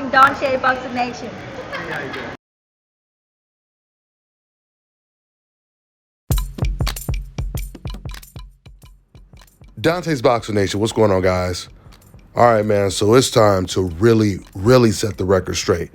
watching Dontaesboxingnation. Dontaesboxingnation, what's going on, guys? All right, man, so it's time to really set the record straight.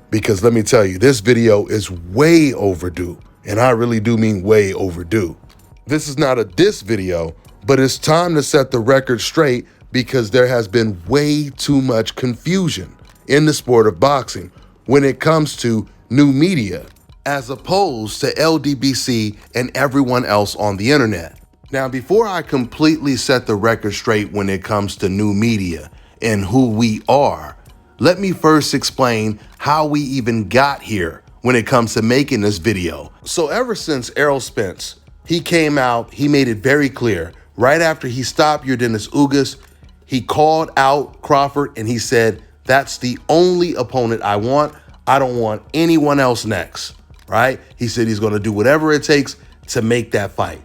Because let me tell you, this video is way overdue. And I really do mean way overdue. This is not a diss video, but it's time to set the record straight because there has been way too much confusion in the sport of boxing when it comes to new media, as opposed to Ldbc and everyone else on the internet. Now, before I completely set the record straight when it comes to new media and who we are, let me first explain how we even got here when it comes to making this video. So ever since Errol Spence, he came out, he made it very clear, right after he stopped Yordenis Ugas, he called out Crawford and he said, that's the only opponent I want. I don't want anyone else next, right? He said he's gonna do whatever it takes to make that fight.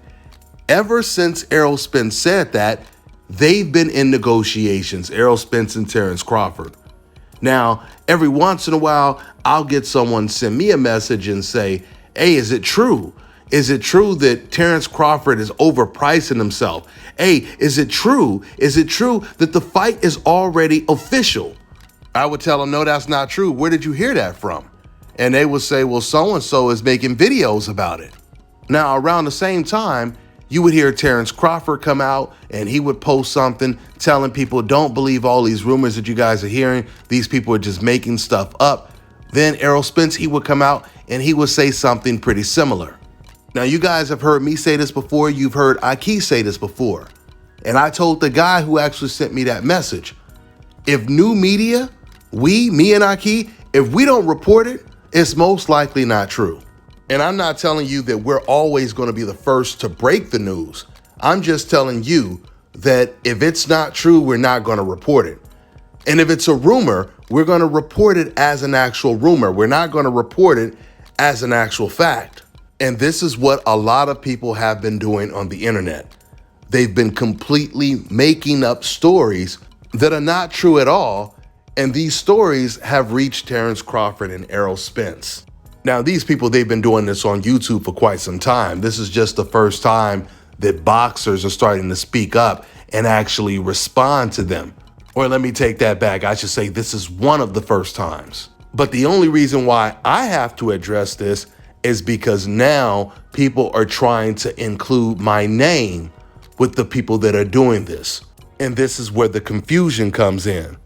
Ever since Errol Spence said that, they've been in negotiations, Errol Spence and Terence Crawford. Now, every once in a while, I'll get someone send me a message and say, hey, is it true? Is it true that Terence Crawford is overpricing himself? Hey, is it true? Is it true that the fight is already official? I would tell them, no, that's not true. Where did you hear that from? And they would say, well, so-and-so is making videos about it. Now, around the same time, you would hear Terence Crawford come out and he would post something telling people, don't believe all these rumors that you guys are hearing. These people are just making stuff up. Then Errol Spence, he would come out and he would say something pretty similar. Now, you guys have heard me say this before. You've heard Aki say this before. And I told the guy who actually sent me that message, if new media, me and Aki, if we don't report it, it's most likely not true. And I'm not telling you that we're always going to be the first to break the news. I'm just telling you that if it's not true, we're not going to report it. And if it's a rumor, we're going to report it as an actual rumor. We're not going to report it as an actual fact. And this is what a lot of people have been doing on the internet. They've been completely making up stories that are not true at all. And these stories have reached Terence Crawford and Errol Spence. Now, these people, they've been doing this on YouTube for quite some time. This is just the first time that boxers are starting to speak up and actually respond to them. Or let me take that back. I should say this is one of the first times. But the only reason why I have to address this is because now people are trying to include my name with the people that are doing this. And this is where the confusion comes in.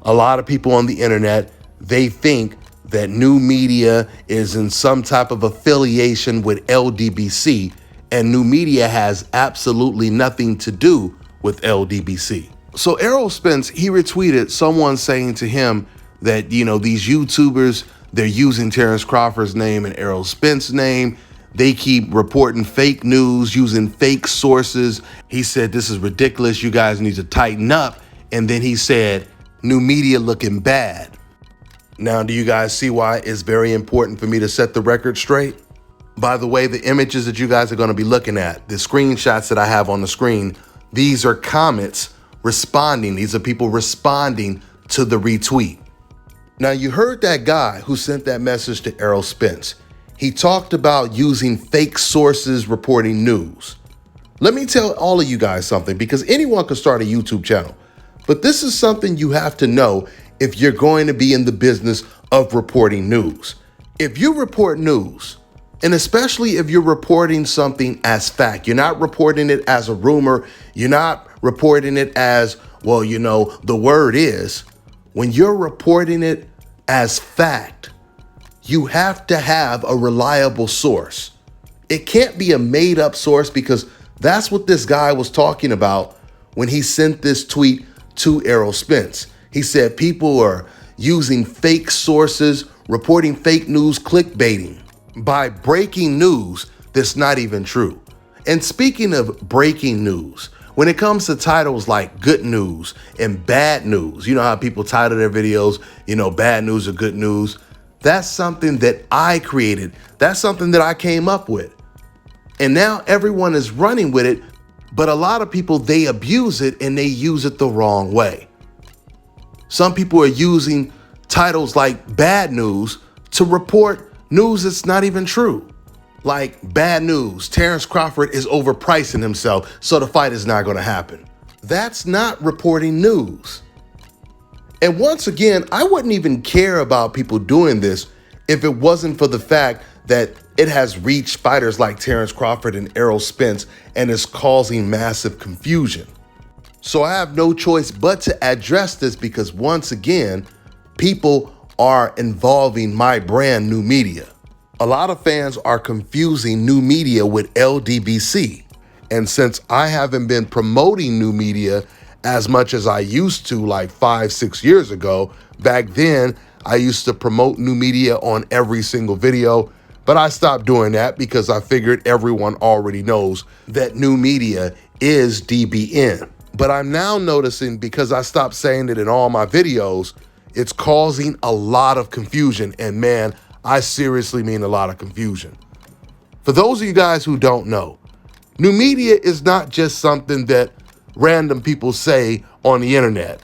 A lot of people on the internet, they think that new media is in some type of affiliation with Ldbc, and new media has absolutely nothing to do with Ldbc. So Errol Spence, he retweeted someone saying to him that, you know, these YouTubers, they're using Terence Crawford's name and Errol Spence's name. They keep reporting fake news, using fake sources. He said, this is ridiculous. You guys need to tighten up. And then he said, new media looking bad. Now, do you guys see why it's very important for me to set the record straight? By the way, the images that you guys are going to be looking at, the screenshots that I have on the screen, these are comments responding. These are people responding to the retweet. Now, you heard that guy who sent that message to Errol Spence. He talked about using fake sources reporting news. Let me tell all of you guys something, because anyone can start a YouTube channel. But this is something you have to know if you're going to be in the business of reporting news. If you report news, and especially if you're reporting something as fact, you're not reporting it as a rumor, you're not reporting it as, well, you know, the word is. When you're reporting it as fact, you have to have a reliable source. It can't be a made up source, because that's what this guy was talking about when he sent this tweet to Errol Spence. He said people are using fake sources, reporting fake news, clickbaiting by breaking news that's not even true. And speaking of breaking news, when it comes to titles like good news and bad news, you know how people title their videos, you know, bad news or good news. That's something that I created. That's something that I came up with. And now everyone is running with it, but a lot of people, they abuse it and they use it the wrong way. Some people are using titles like bad news to report news that's not even true. Like bad news, Terence Crawford is overpricing himself, so the fight is not going to happen. That's not reporting news. And once again, I wouldn't even care about people doing this if it wasn't for the fact that it has reached fighters like Terence Crawford and Errol Spence and is causing massive confusion. So I have no choice but to address this because once again, people are involving my brand, New Media. A lot of fans are confusing New Media with Ldbc. And since I haven't been promoting New Media as much as I used to like 5-6 years ago, back then I used to promote New Media on every single video, but I stopped doing that because I figured everyone already knows that New Media is DBN. But I'm now noticing, because I stopped saying it in all my videos, it's causing a lot of confusion. And man, I seriously mean a lot of confusion. For those of you guys who don't know, New Media is not just something that random people say on the internet.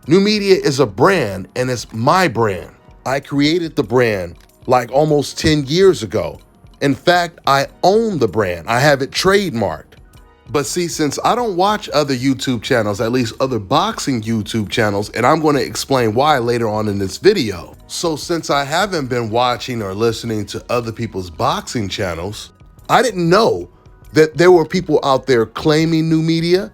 New Media is a brand, and it's my brand. I created the brand like almost 10 years ago. In fact, I own the brand. I have it trademarked. But see, since I don't watch other YouTube channels, at least other boxing YouTube channels, and I'm going to explain why later on in this video. So since I haven't been watching or listening to other people's boxing channels, I didn't know that there were people out there claiming New Media.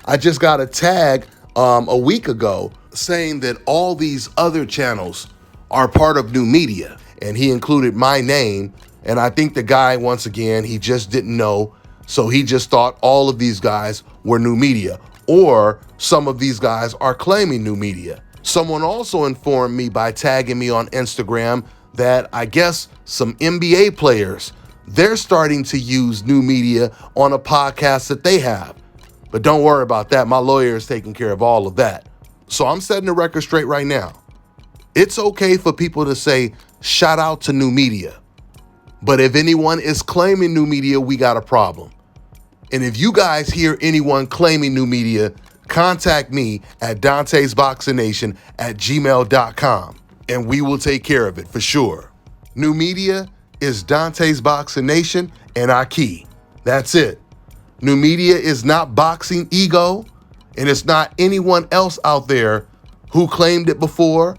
I just got a tag a week ago saying that all these other channels are part of New Media, and he included my name. And I think the guy, once again, he just didn't know. So he just thought all of these guys were New Media, or some of these guys are claiming New Media. Someone also informed me by tagging me on Instagram that I guess some NBA players, they're starting to use New Media on a podcast that they have. But don't worry about that. My lawyer is taking care of all of that. So I'm setting the record straight right now. It's okay for people to say, shout out to New Media. But if anyone is claiming New Media, we got a problem. And if you guys hear anyone claiming New Media, contact me at Dontaesboxingnation@gmail.com, and we will take care of it for sure. New Media is Dontaesboxingnation and Aki. That's it. New Media is not Boxing Ego, and it's not anyone else out there who claimed it before.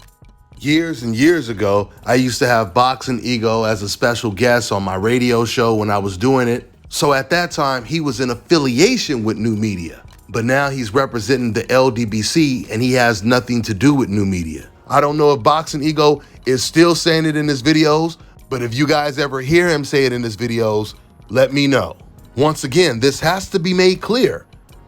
Years and years ago, I used to have Boxing Ego as a special guest on my radio show when I was doing it. So at that time, he was in affiliation with New Media, but now he's representing the Ldbc and he has nothing to do with New Media. I don't know if Boxing Ego is still saying it in his videos, but if you guys ever hear him say it in his videos, let me know. Once again, this has to be made clear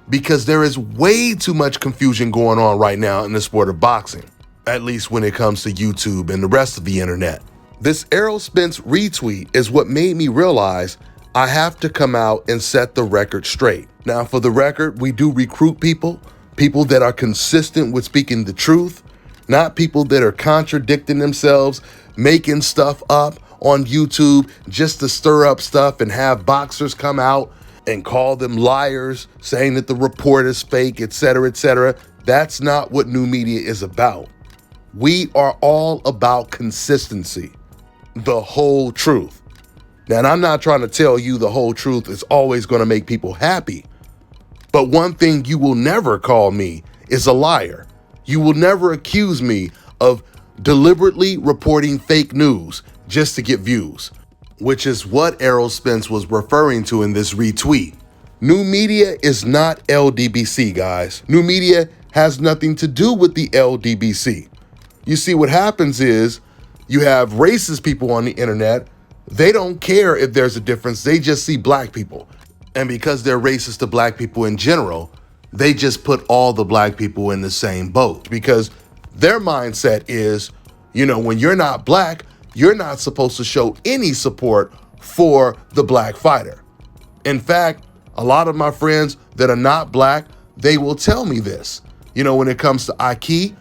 because there is way too much confusion going on right now in the sport of boxing, at least when it comes to YouTube and the rest of the internet. This Errol Spence retweet is what made me realize I have to come out and set the record straight. Now, for the record, we do recruit people that are consistent with speaking the truth, not people that are contradicting themselves, making stuff up on YouTube just to stir up stuff and have boxers come out and call them liars, saying that the report is fake, etc., etc. That's not what New Media is about. We are all about consistency, the whole truth. Now, and I'm not trying to tell you the whole truth is always going to make people happy. But one thing you will never call me is a liar. You will never accuse me of deliberately reporting fake news just to get views, which is what Errol Spence was referring to in this retweet. New Media is not Ldbc, guys. New Media has nothing to do with the Ldbc. You see, what happens is you have racist people on the internet. They don't care if there's a difference. They just see black people. And because they're racist to black people in general, they just put all the black people in the same boat because their mindset is, you know, when you're not black, you're not supposed to show any support for the black fighter. In fact, a lot of my friends that are not black, they will tell me this. You know, when it comes to Aki,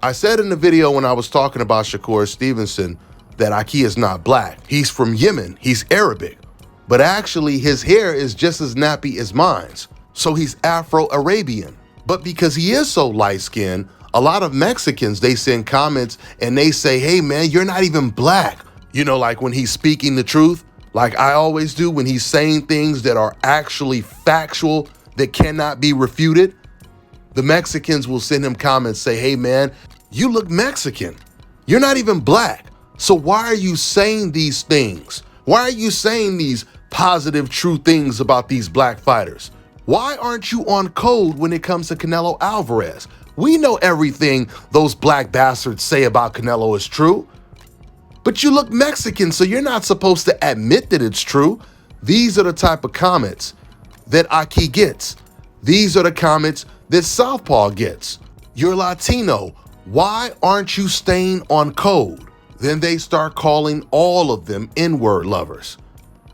I said in the video when I was talking about Shakur Stevenson that Aki is not black. He's from Yemen. He's Arabic. But actually, his hair is just as nappy as mine. So he's Afro-Arabian. But because he is so light-skinned, A lot of Mexicans, they send comments and they say, hey man, you're not even black. You know, like when he's speaking the truth, like I always do, when he's saying things that are actually factual, that cannot be refuted, the Mexicans will send him comments, say, hey man, you look Mexican. You're not even black. So why are you saying these things? Why are you saying these positive, true things about these black fighters? Why aren't you on code when it comes to Canelo Alvarez? We know everything those black bastards say about Canelo is true. But you look Mexican, so you're not supposed to admit that it's true. These are the type of comments that Aki gets. These are the comments that Southpaw gets. You're Latino. Why aren't you staying on code? Then they start calling all of them N-word lovers.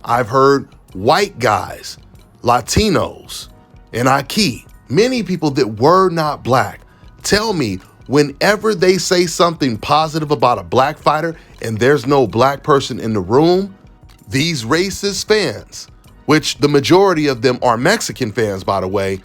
I've heard white guys, Latinos, and Aki, many people that were not black, tell me whenever they say something positive about a black fighter and there's no black person in the room, these racist fans, which the majority of them are Mexican fans, by the way,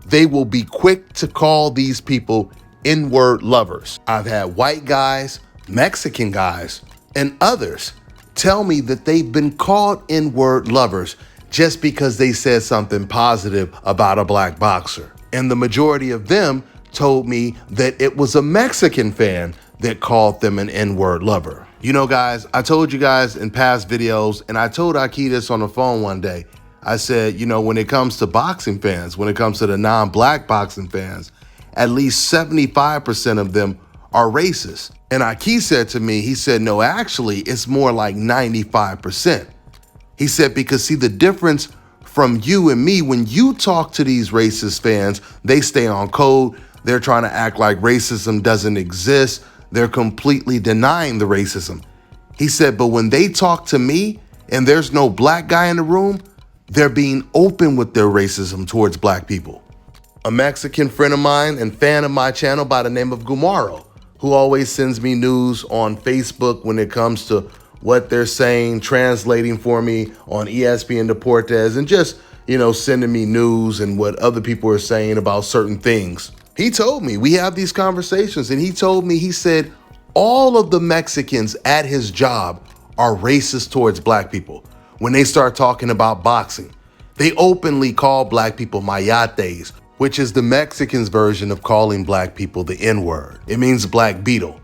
they will be quick to call these people N-word lovers. I've had white guys, Mexican guys, and others tell me that they've been called N-word lovers just because they said something positive about a black boxer. And the majority of them told me that it was a Mexican fan that called them an N-word lover. You know, guys, I told you guys in past videos, and I told Aki this on the phone one day, I said, you know, when it comes to boxing fans, when it comes to the non-black boxing fans, at least 75% of them are racist. And Aki said to me, he said, no, actually, it's more like 95%. He said, because see, the difference from you and me, when you talk to these racist fans, they stay on code. They're trying to act like racism doesn't exist. They're completely denying the racism. He said, but when they talk to me and there's no black guy in the room, they're being open with their racism towards black people. A Mexican friend of mine and fan of my channel by the name of Gumaro, who always sends me news on Facebook when it comes to what they're saying, translating for me on ESPN Deportes, and just, you know, sending me news and what other people are saying about certain things. He told me, we have these conversations, and he told me, he said, all of the Mexicans at his job are racist towards black people. When they start talking about boxing, they openly call black people mayates, which is the Mexicans' version of calling black people the N-word. It means black beetle.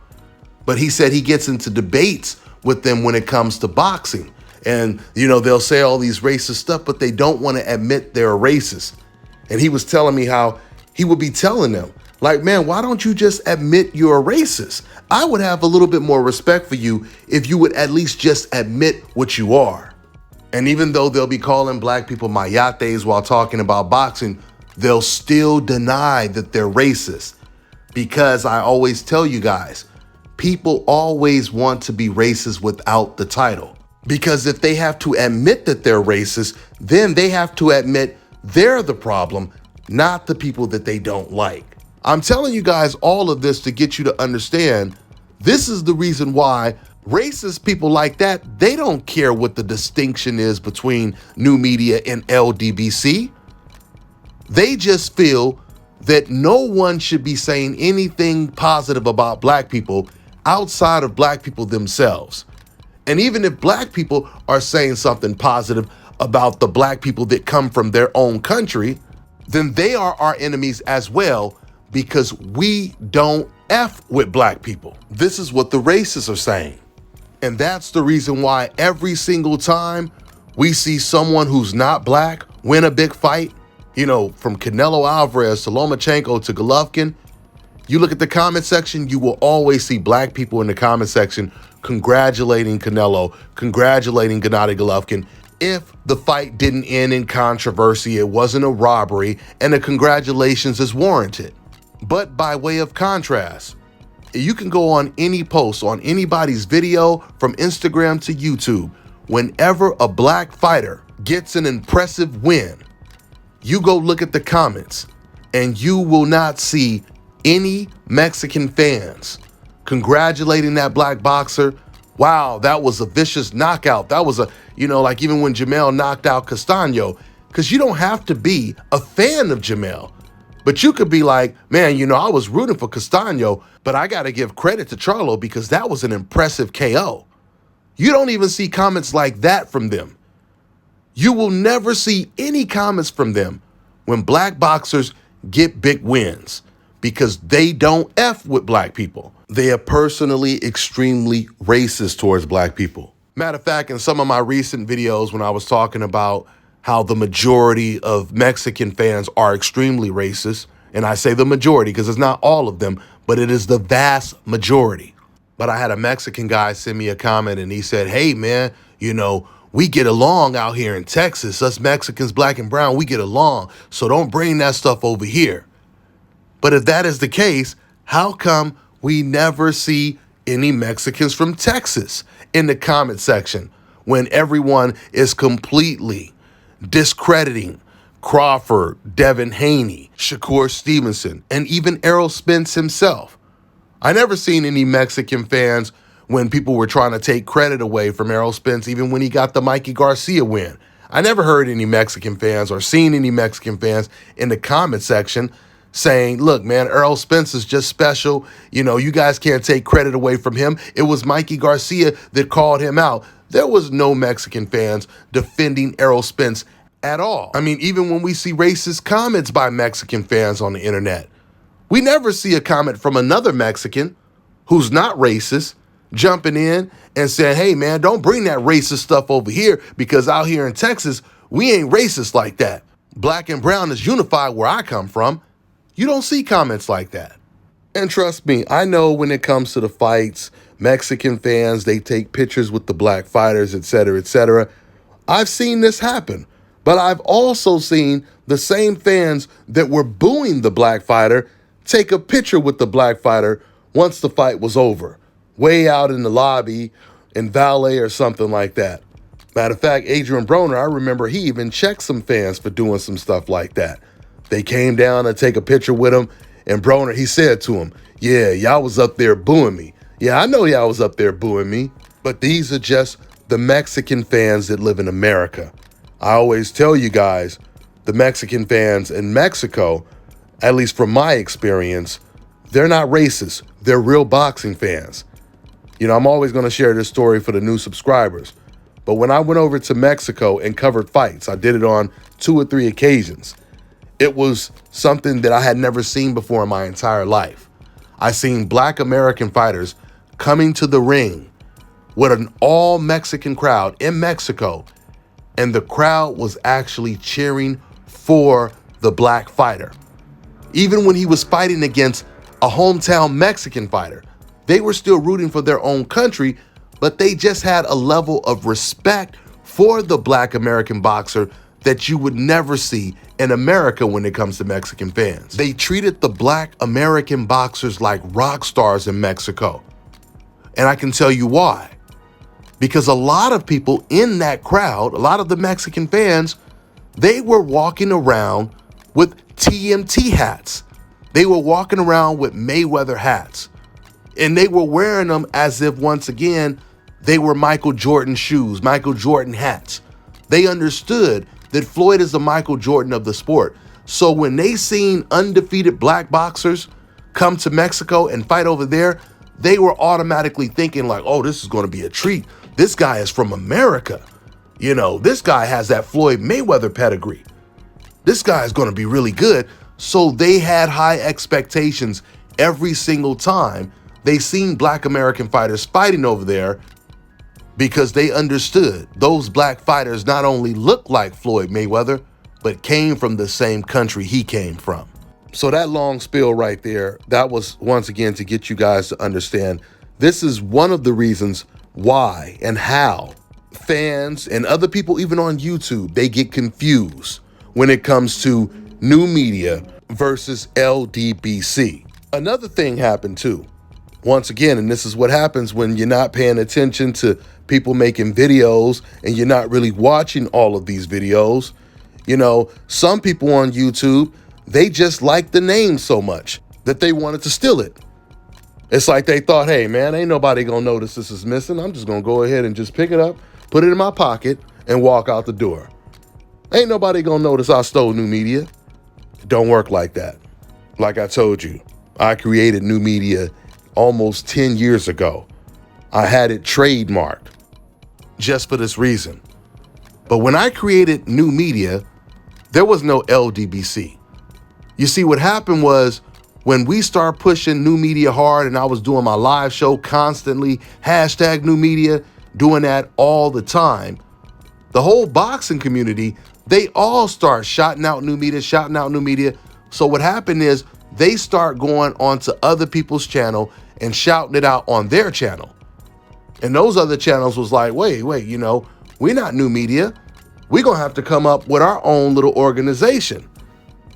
But he said he gets into debates with them when it comes to boxing. And, you know, they'll say all these racist stuff, but they don't want to admit they're racist. And he was telling me how he would be telling them, like, man, why don't you just admit you're a racist? I would have a little bit more respect for you if you would at least just admit what you are. And even though they'll be calling black people mayates while talking about boxing, they'll still deny that they're racist. Because I always tell you guys, people always want to be racist without the title. Because if they have to admit that they're racist, then they have to admit they're the problem, not the people that they don't like. I'm telling you guys all of this to get you to understand this is the reason why racist people like that, they don't care what the distinction is between new media and Ldbc. They just feel that no one should be saying anything positive about black people outside of black people themselves. And even if black people are saying something positive about the black people that come from their own country, then they are our enemies as well, because we don't F with black people. This is what the racists are saying. And that's the reason why every single time we see someone who's not black win a big fight, you know, from Canelo Alvarez to Lomachenko to Golovkin, you look at the comment section, you will always see black people in the comment section congratulating Canelo, congratulating Gennady Golovkin. If the fight didn't end in controversy, it wasn't a robbery, and a congratulations is warranted. But by way of contrast, you can go on any post, on anybody's video from Instagram to YouTube. Whenever a black fighter gets an impressive win, you go look at the comments and you will not see any Mexican fans congratulating that black boxer. Wow, that was a vicious knockout. That was a, you know, like even when Jamel knocked out Castaño, because you don't have to be a fan of Jamel But you could be like, man, you know, I was rooting for Castaño, but I got to give credit to Charlo because that was an impressive KO. You don't even see comments like that from them. You will never see any comments from them when black boxers get big wins because they don't F with black people. They are personally extremely racist towards black people. Matter of fact, in some of my recent videos when I was talking about how the majority of Mexican fans are extremely racist, and I say the majority because it's not all of them, but it is the vast majority. But I had a Mexican guy send me a comment and he said, hey man, you know, we get along out here in Texas. Us Mexicans, black and brown, we get along. So don't bring that stuff over here. But if that is the case, how come we never see any Mexicans from Texas in the comment section when everyone is completely discrediting Crawford, Devin Haney, Shakur Stevenson, and even Errol Spence himself? I never seen any Mexican fans when people were trying to take credit away from Errol Spence, even when he got the Mikey Garcia win. I never heard any Mexican fans or seen any Mexican fans in the comment section saying, look, man, Errol Spence is just special. You know, you guys can't take credit away from him. It was Mikey Garcia that called him out. There was no Mexican fans defending Errol Spence at all. I mean, even when we see racist comments by Mexican fans on the internet, we never see a comment from another Mexican who's not racist jumping in and saying, hey, man, don't bring that racist stuff over here because out here in Texas, we ain't racist like that. Black and brown is unified where I come from. You don't see comments like that. And trust me, I know when it comes to the fights, Mexican fans, they take pictures with the black fighters, et cetera, et cetera. I've seen this happen, but I've also seen the same fans that were booing the black fighter take a picture with the black fighter once the fight was over, way out in the lobby in Valet or something like that. Matter of fact, Adrian Broner, I remember he even checked some fans for doing some stuff like that. They came down to take a picture with him, and Broner, he said to him, yeah, y'all was up there booing me. Yeah, I know y'all was up there booing me, but these are just the Mexican fans that live in America. I always tell you guys, the Mexican fans in Mexico, at least from my experience, they're not racist. They're real boxing fans. You know, I'm always going to share this story for the new subscribers. But when I went over to Mexico and covered fights, I did it on 2 or 3 occasions. It was something that I had never seen before in my entire life. I seen black American fighters coming to the ring with an all Mexican crowd in Mexico, and the crowd was actually cheering for the black fighter. Even when he was fighting against a hometown Mexican fighter, they were still rooting for their own country, but they just had a level of respect for the black American boxer that you would never see in America when it comes to Mexican fans. They treated the black American boxers like rock stars in Mexico. And I can tell you why. Because a lot of people in that crowd, a lot of the Mexican fans, they were walking around with TMT hats. They were walking around with Mayweather hats. And they were wearing them as if, once again, they were Michael Jordan shoes, Michael Jordan hats. They understood that Floyd is the Michael Jordan of the sport. So when they seen undefeated black boxers come to Mexico and fight over there, they were automatically thinking like, oh, this is going to be a treat. This guy is from America. You know, this guy has that Floyd Mayweather pedigree. This guy is going to be really good. So they had high expectations every single time they seen black American fighters fighting over there, because they understood those black fighters not only looked like Floyd Mayweather, but came from the same country he came from. So that long spiel right there, that was once again to get you guys to understand this is one of the reasons why and how fans and other people even on YouTube, they get confused when it comes to new media versus Ldbc. Another thing happened too. Once again, and this is what happens when you're not paying attention to people making videos and you're not really watching all of these videos. You know, some people on YouTube, they just like the name so much that they wanted to steal it. It's like they thought, hey man, ain't nobody gonna notice this is missing. I'm just gonna go ahead and just pick it up, put it in my pocket, and walk out the door. Ain't nobody gonna notice I stole new media. It don't work like that. Like I told you, I created new media almost 10 years ago. I had it trademarked just for this reason. But when I created new media, there was no Ldbc. You see, what happened was when we started pushing new media hard and I was doing my live show constantly, hashtag new media, doing that all the time, the whole boxing community, they all start shouting out new media, shouting out new media. So what happened is they start going onto other people's channel and shouting it out on their channel. And those other channels was like, wait, you know, we're not new media. We're going to have to come up with our own little organization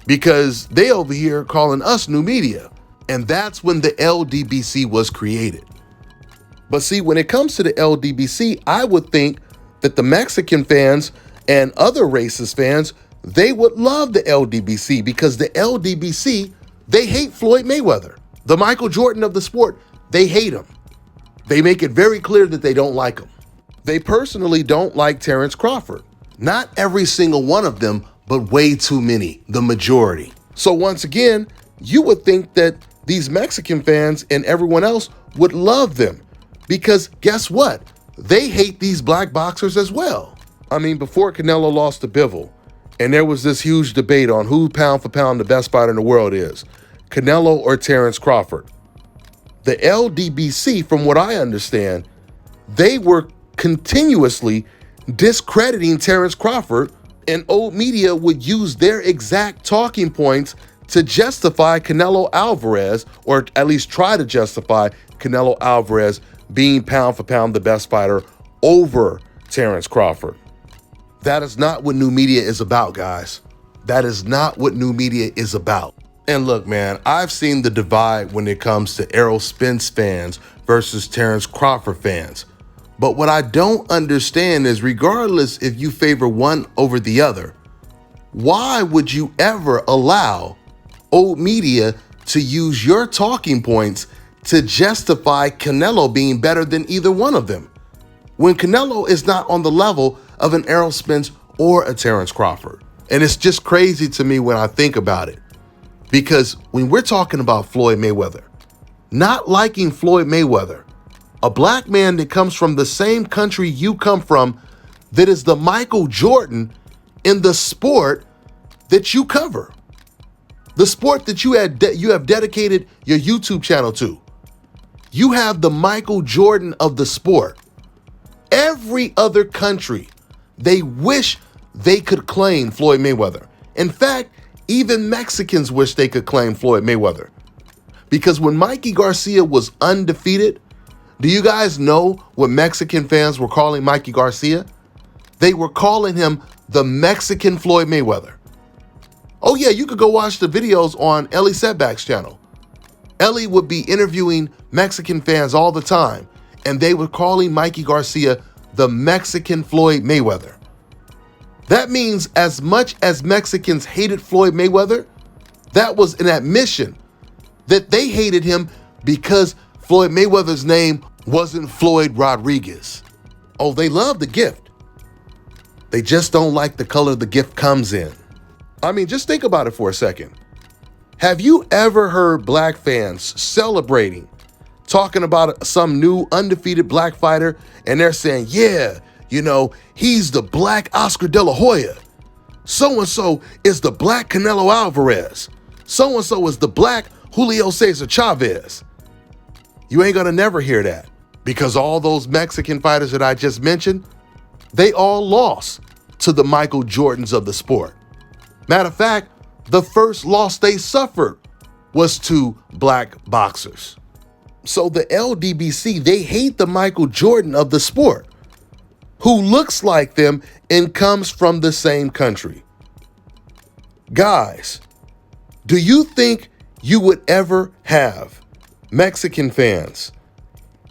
because they over here calling us new media. And that's when the Ldbc was created. But see, when it comes to the Ldbc, I would think that the Mexican fans and other racist fans, they would love the Ldbc because the Ldbc, they hate Floyd Mayweather. The Michael Jordan of the sport, they hate him. They make it very clear that they don't like him. They personally don't like Terence Crawford. Not every single one of them, but way too many, the majority. So once again, you would think that these Mexican fans and everyone else would love them because guess what? They hate these black boxers as well. I mean, before Canelo lost to Bivol, and there was this huge debate on who pound for pound the best fighter in the world is, Canelo or Terence Crawford. The Ldbc, from what I understand, they were continuously discrediting Terence Crawford, and old media would use their exact talking points to justify Canelo Alvarez, or at least try to justify Canelo Alvarez being pound for pound the best fighter over Terence Crawford. That is not what new media is about, guys. That is not what new media is about. And look, man, I've seen the divide when it comes to Errol Spence fans versus Terence Crawford fans. But what I don't understand is regardless if you favor one over the other, why would you ever allow old media to use your talking points to justify Canelo being better than either one of them, when Canelo is not on the level of an Errol Spence or a Terence Crawford? And it's just crazy to me when I think about it. Because when we're talking about Floyd Mayweather, not liking Floyd Mayweather, a black man that comes from the same country you come from, that is the Michael Jordan in the sport that you cover, the sport that you have dedicated your YouTube channel to. You have the Michael Jordan of the sport. Every other country, they wish they could claim Floyd Mayweather. In fact, even Mexicans wish they could claim Floyd Mayweather. Because when Mikey Garcia was undefeated, do you guys know what Mexican fans were calling Mikey Garcia? They were calling him the Mexican Floyd Mayweather. Oh yeah, you could go watch the videos on Ellie Setback's channel. Ellie would be interviewing Mexican fans all the time, and they were calling Mikey Garcia the Mexican Floyd Mayweather. That means as much as Mexicans hated Floyd Mayweather, that was an admission that they hated him because Floyd Mayweather's name wasn't Floyd Rodriguez. Oh, they love the gift. They just don't like the color the gift comes in. I mean, just think about it for a second. Have you ever heard black fans celebrating, talking about some new undefeated black fighter, and they're saying, yeah, you know, he's the black Oscar De La Hoya. So-and-so is the black Canelo Alvarez. So-and-so is the black Julio Cesar Chavez. You ain't gonna never hear that because all those Mexican fighters that I just mentioned, they all lost to the Michael Jordans of the sport. Matter of fact, the first loss they suffered was to black boxers. So the Ldbc, they hate the Michael Jordan of the sport, who looks like them and comes from the same country. Guys, do you think you would ever have Mexican fans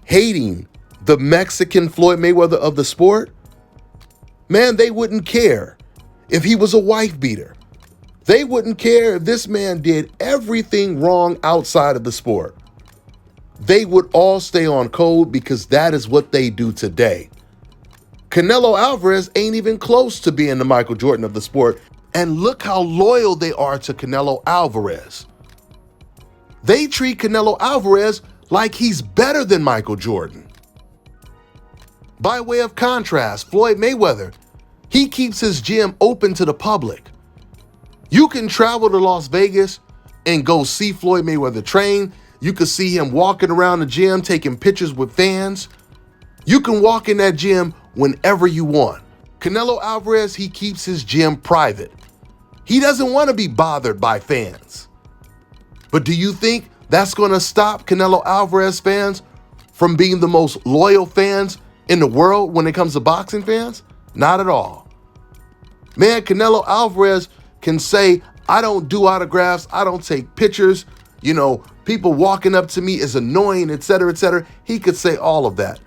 hating the Mexican Floyd Mayweather of the sport? Man, they wouldn't care if he was a wife beater. They wouldn't care if this man did everything wrong outside of the sport. They would all stay on code because that is what they do today. Canelo Alvarez ain't even close to being the Michael Jordan of the sport. And look how loyal they are to Canelo Alvarez. They treat Canelo Alvarez like he's better than Michael Jordan. By way of contrast, Floyd Mayweather, he keeps his gym open to the public. You can travel to Las Vegas and go see Floyd Mayweather train. You can see him walking around the gym, taking pictures with fans. You can walk in that gym whenever you want. Canelo Alvarez, he keeps his gym private. He doesn't want to be bothered by fans. But do you think that's going to stop Canelo Alvarez fans from being the most loyal fans in the world when it comes to boxing fans? Not at all. Man, Canelo Alvarez can say, I don't do autographs, I don't take pictures, people walking up to me is annoying, etc., etc. He could say all of that.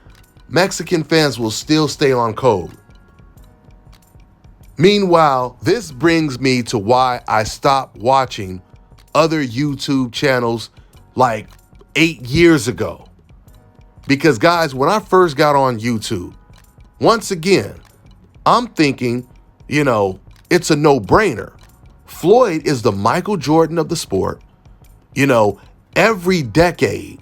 Mexican fans will still stay on code. Meanwhile, this brings me to why I stopped watching other YouTube channels like 8 years ago. Because guys, when I first got on YouTube, once again, I'm thinking, it's a no-brainer. Floyd is the Michael Jordan of the sport. Every decade,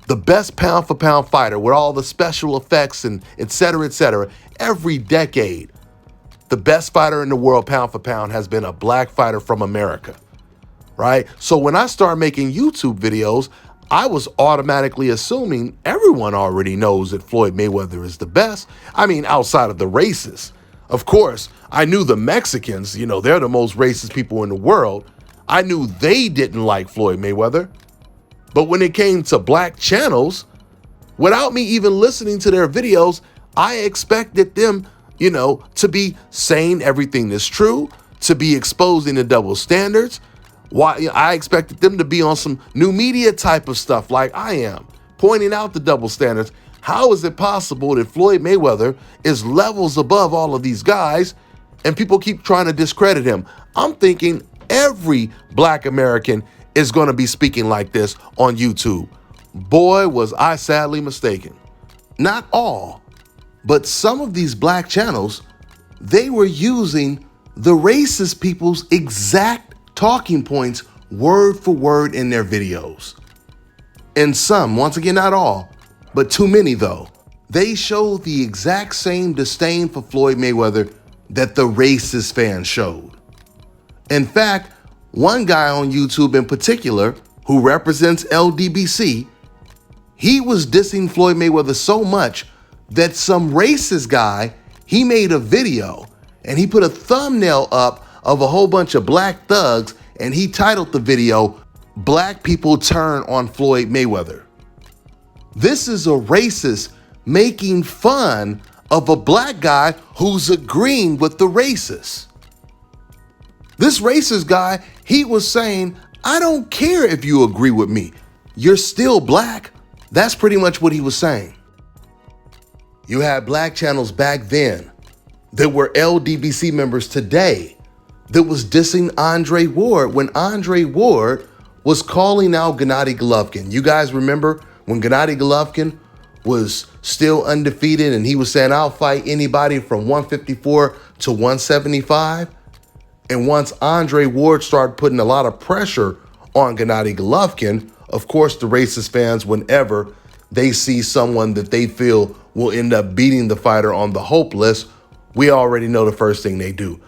the best pound-for-pound fighter with all the special effects and et cetera, every decade, the best fighter in the world pound-for-pound has been a black fighter from America, right? So when I started making YouTube videos, I was automatically assuming everyone already knows that Floyd Mayweather is the best. I mean, outside of the racists. Of course, I knew the Mexicans, they're the most racist people in the world. I knew they didn't like Floyd Mayweather. But when it came to black channels, without me even listening to their videos, I expected them, to be saying everything that's true, to be exposing the double standards. Why I expected them to be on some new media type of stuff like I am, pointing out the double standards. How is it possible that Floyd Mayweather is levels above all of these guys and people keep trying to discredit him? I'm thinking every black American is going to be speaking like this on YouTube. Boy, was I sadly mistaken. Not all, but some of these black channels, they were using the racist people's exact talking points word for word in their videos. And some, once again, not all, but too many though, they showed the exact same disdain for Floyd Mayweather that the racist fans showed. In fact, one guy on YouTube in particular, who represents Ldbc, he was dissing Floyd Mayweather so much that some racist guy, he made a video and he put a thumbnail up of a whole bunch of black thugs and he titled the video, "Black People Turn on Floyd Mayweather." This is a racist making fun of a black guy who's agreeing with the racist. This racist guy, he was saying, I don't care if you agree with me. You're still black. That's pretty much what he was saying. You had black channels back then that were Ldbc members today that was dissing Andre Ward when Andre Ward was calling out Gennady Golovkin. You guys remember when Gennady Golovkin was still undefeated and he was saying, I'll fight anybody from 154 to 175? And once Andre Ward started putting a lot of pressure on Gennady Golovkin, of course, the racist fans, whenever they see someone that they feel will end up beating the fighter on the hope list, we already know the first thing they do.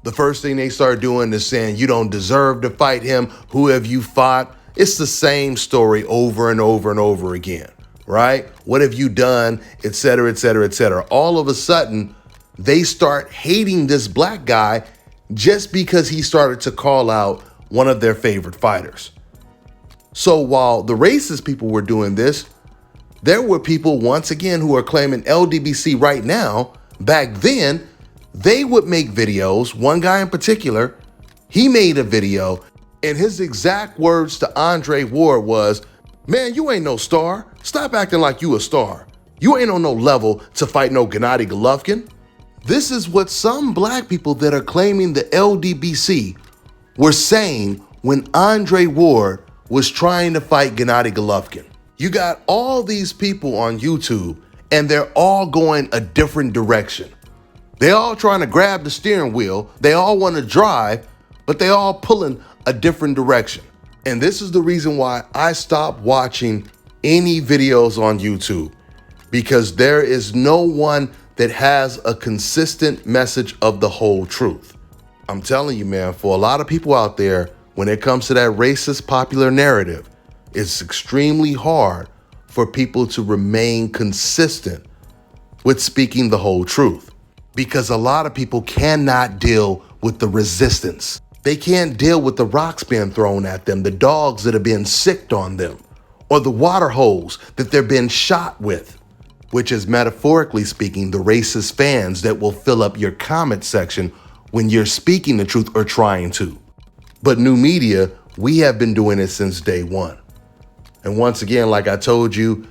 The first thing they start doing is saying, you don't deserve to fight him. Who have you fought? It's the same story over and over and over again, right? What have you done? Et cetera, et cetera, et cetera. All of a sudden, they start hating this black guy just because he started to call out one of their favorite fighters. So while the racist people were doing this, there were people, once again, who are claiming Ldbc right now. Back then, they would make videos. One guy in particular, he made a video, and his exact words to Andre Ward was, man, you ain't no star. Stop acting like you a star. You ain't on no level to fight no Gennady Golovkin. This is what some black people that are claiming the Ldbc were saying when Andre Ward was trying to fight Gennady Golovkin. You got all these people on YouTube and they're all going a different direction. They all trying to grab the steering wheel. They all want to drive, but they all pulling a different direction. And this is the reason why I stopped watching any videos on YouTube, because there is no one that has a consistent message of the whole truth. I'm telling you, man, for a lot of people out there, when it comes to that racist popular narrative, it's extremely hard for people to remain consistent with speaking the whole truth, because a lot of people cannot deal with the resistance. They can't deal with the rocks being thrown at them, the dogs that are being sicked on them, or the water holes that they're being shot with, which is metaphorically speaking the racist fans that will fill up your comment section when you're speaking the truth or trying to. But new media, we have been doing it since day one. And once again, like I told you,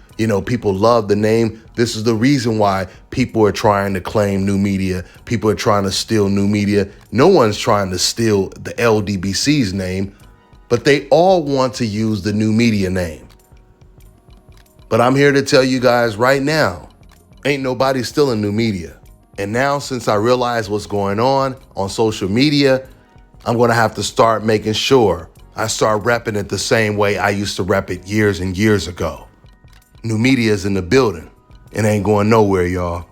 people love the name. This is the reason why people are trying to claim new media. People are trying to steal new media. No one's trying to steal the Ldbc's name, but they all want to use the new media name. But I'm here to tell you guys right now, ain't nobody stealing new media. And now, since I realize what's going on social media, I'm going to have to start making sure I start repping it the same way I used to rep it years and years ago. New media is in the building. It ain't going nowhere, y'all.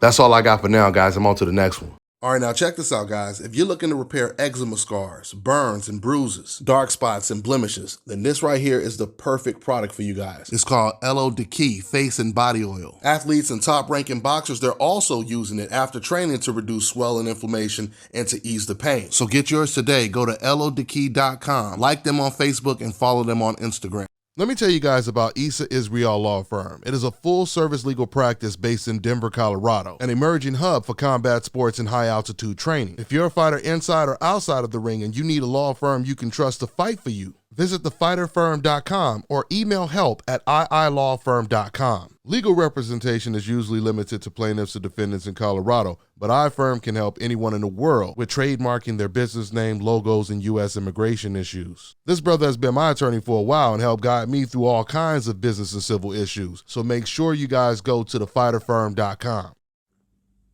That's all I got for now, guys. I'm on to the next one. All right, now check this out, guys. If you're looking to repair eczema scars, burns and bruises, dark spots and blemishes, then this right here is the perfect product for you guys. It's called Ldbc Face and Body Oil. Athletes and top-ranking boxers, they're also using it after training to reduce swelling, inflammation, and to ease the pain. So get yours today. Go to Ldbc.com, like them on Facebook, and follow them on Instagram. Let me tell you guys about Issa Israel Law Firm. It is a full-service legal practice based in Denver, Colorado, an emerging hub for combat sports and high-altitude training. If you're a fighter inside or outside of the ring and you need a law firm you can trust to fight for you, visit thefighterfirm.com or email help@iilawfirm.com. Legal representation is usually limited to plaintiffs or defendants in Colorado, but iFirm can help anyone in the world with trademarking their business name, logos, and U.S. immigration issues. This brother has been my attorney for a while and helped guide me through all kinds of business and civil issues, so make sure you guys go to thefighterfirm.com.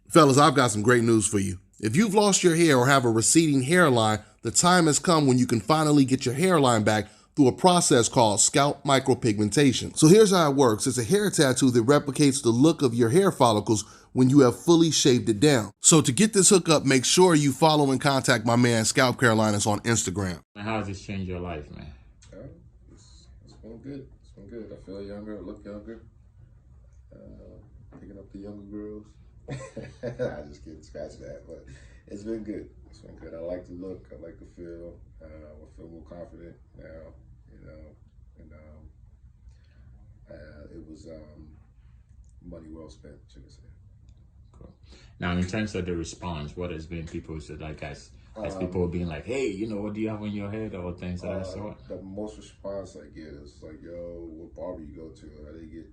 Fellas, I've got some great news for you. If you've lost your hair or have a receding hairline, the time has come when you can finally get your hairline back through a process called scalp micropigmentation. So here's how it works. It's a hair tattoo that replicates the look of your hair follicles when you have fully shaved it down. So to get this hookup, make sure you follow and contact my man ScalpCarolinas on Instagram. How has this changed your life, man? It's been good. It's been good. I feel younger, I look younger. Picking up the younger girls. I just kidding, scratch that. But it's been good. It's been good. I like the look. I like the feel. I feel more confident now, and it was money well spent, should I say. Cool. Now, in terms of the response, what has been people said, like, as people being like, hey, what do you have on your head, or things of that sort? The most response I get is like, yo, what barber you go to? How they get,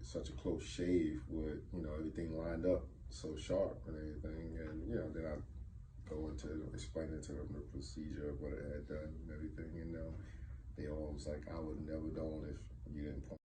such a close shave with, everything lined up so sharp and everything. And, then I go into explaining to them the procedure of what I had done and everything. And they all was like, I would never known if you didn't point